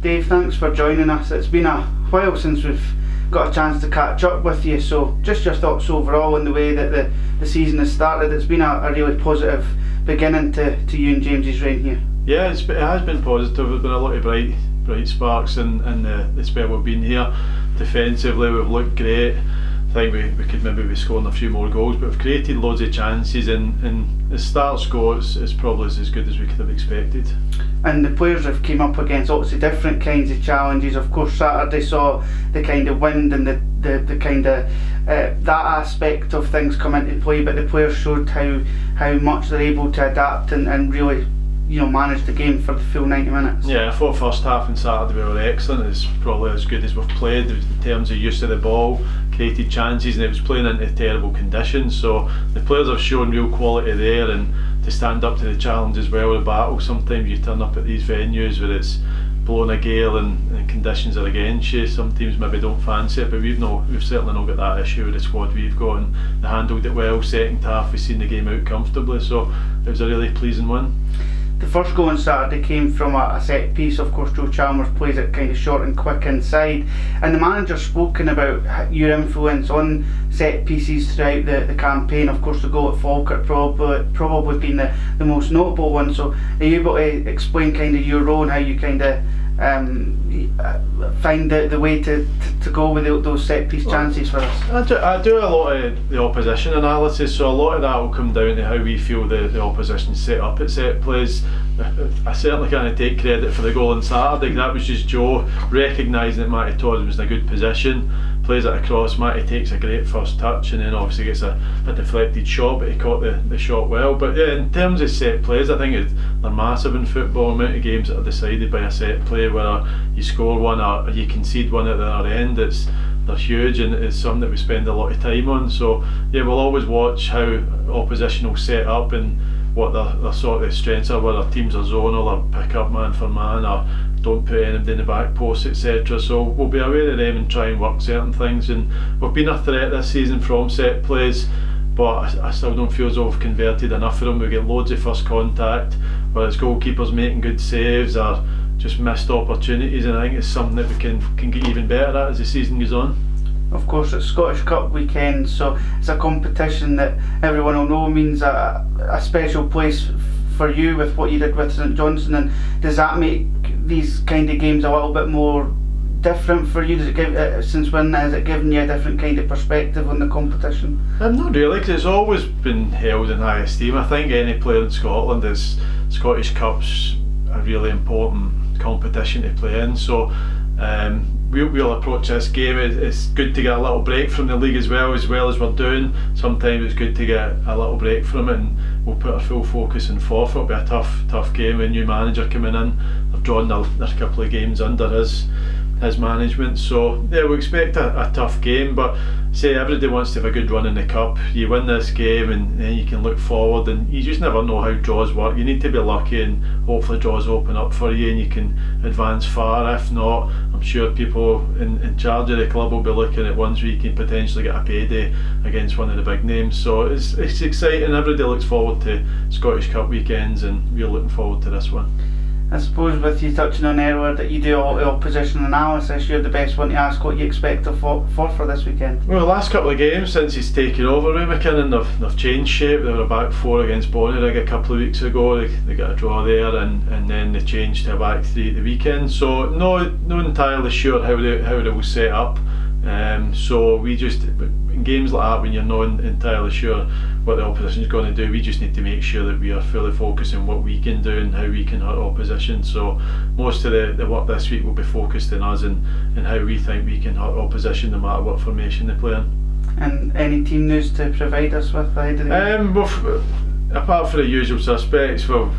Dave, thanks for joining us. It's been a while since we've got a chance to catch up with you, so just your thoughts overall on the way that the season has started. It's been a really positive beginning to you and James's reign here. Yeah, it has been positive. There's been a lot of bright sparks in the spell we've been here. Defensively we've looked great. I think we could maybe be scoring a few more goals, but we've created loads of chances, and the start score is probably as good as we could have expected. And the players have came up against obviously different kinds of challenges. Of course, Saturday saw the kind of wind and the kind of that aspect of things come into play, but the players showed how much they're able to adapt and really manage the game for the full 90 minutes. Yeah, I thought first half on Saturday we were excellent. It's probably as good as we've played in terms of use of the ball, created chances, and it was playing into terrible conditions, so the players have shown real quality there, and to stand up to the challenge as well, the battle. Sometimes you turn up at these venues where it's blowing a gale and conditions are against you. Some teams maybe don't fancy it, but we've certainly not got that issue with the squad we've got, and they handled it well. Second half we've seen the game out comfortably, so it was a really pleasing win. The first goal on Saturday came from a set piece. Of course, Joe Chalmers plays it kind of short and quick inside, and the manager's spoken about your influence on set pieces throughout the campaign. Of course, the goal at Falkirk probably been the most notable one. So are you able to explain kind of your role and how you kind of find the way to go with those set piece chances for us? I do a lot of the opposition analysis, so a lot of that will come down to how we feel the opposition set up at set plays. I certainly can't take credit for the goal on Saturday. That was just Joe recognising that Matty Todd was in a good position, plays it across. Matty takes a great first touch and then obviously gets a deflected shot, but he caught the shot well. But yeah, in terms of set plays, I think they're massive in football. The amount of games that are decided by a set play, whether you score one or you concede one at the other end, they're huge, and it's something that we spend a lot of time on. So yeah, we'll always watch how opposition will set up and what their sort of strengths are, whether teams are zonal or pick up man for man or don't put anybody in the back post, etc. So we'll be aware of them and try and work certain things, and we've been a threat this season from set plays, but I still don't feel as though we've converted enough of them. We get loads of first contact, whether it's goalkeepers making good saves or just missed opportunities, and I think it's something that we can get even better at as the season goes on. Of course, it's Scottish Cup weekend, so it's a competition that everyone will know means a special place for you with what you did with St Johnstone. And does that make these kind of games a little bit more different for you? Does it give, since when has it given you a different kind of perspective on the competition? Not really, because it's always been held in high esteem. I think any player in Scotland is Scottish Cup's a really important competition to play in. So we'll approach this game. It's good to get a little break from the league as well as we're doing. Sometimes it's good to get a little break from it, and we'll put our full focus in Forth. It'll be a tough game with a new manager coming in. They've drawn their couple of games under his management, so yeah, we expect a tough game, but say everybody wants to have a good run in the cup. You win this game and then you can look forward, and you just never know how draws work. You need to be lucky, and hopefully draws open up for you and you can advance far. If not, I'm sure people in charge of the club will be looking at ones where you can potentially get a payday against one of the big names. So it's exciting. Everybody looks forward to Scottish Cup weekends, and we're looking forward to this one. I suppose with you touching on earlier that you do all the opposition analysis, you're the best one to ask what you expect of Forth for this weekend. Well, the last couple of games since he's taken over, Ray McKinnon, they've changed shape. They were a back four against Bonnyrigg a couple of weeks ago. They got a draw there, and then they changed to a back three at the weekend. So not entirely sure how they will set up. So we just, in games like that, when you're not entirely sure what the opposition is going to do, we just need to make sure that we are fully focused on what we can do and how we can hurt opposition. So most of the work this week will be focused on us and how we think we can hurt opposition no matter what formation they play in. And any team news to provide us with ahead of the game? Apart from the usual suspects, we'll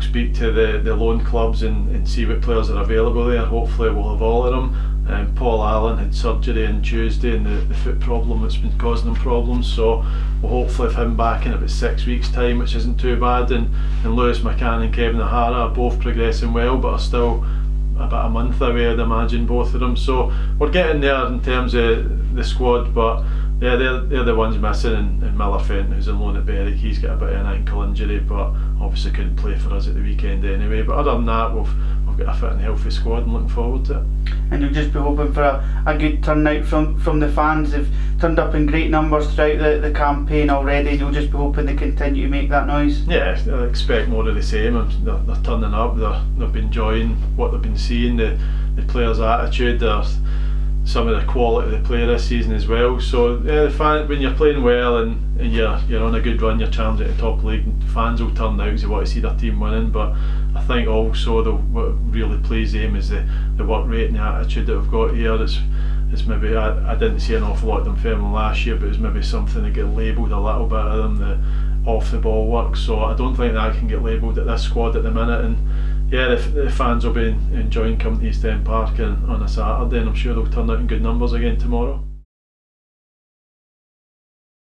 speak to the loan clubs and see what players are available there. Hopefully we'll have all of them. Paul Allen had surgery on Tuesday, and the foot problem that's been causing him problems, so we'll hopefully have him back in about 6 weeks time, which isn't too bad. And Lewis McCann and Kevin O'Hara are both progressing well, but are still about a month away, I'd imagine, both of them. So we're getting there in terms of the squad, but yeah, they're the ones missing, and Miller Fenton, who's on loan at Berwick, he's got a bit of an ankle injury, but obviously couldn't play for us at the weekend anyway. But other than that, we've we've got a fit and healthy squad and looking forward to it. And you'll just be hoping for a good turnout from the fans. They've turned up in great numbers throughout the campaign already. You'll just be hoping they continue to make that noise. Yeah, I expect more of the same. They're turning up, they've been enjoying what they've been seeing, the players' attitude, some of the quality of the player this season as well. So yeah, when you're playing well and you're on a good run, you're challenging at the top league, fans will turn out because they want to see their team winning. But I think also what really plays them is the work rate and the attitude that we've got here. It's maybe I didn't see an awful lot of Dunfermline last year, but it's maybe something that get labelled a little bit of them, the off the ball work. So I don't think that can get labelled at this squad at the minute. And yeah, the fans will be enjoying coming to East End Park on a Saturday, and I'm sure they'll turn out in good numbers again tomorrow.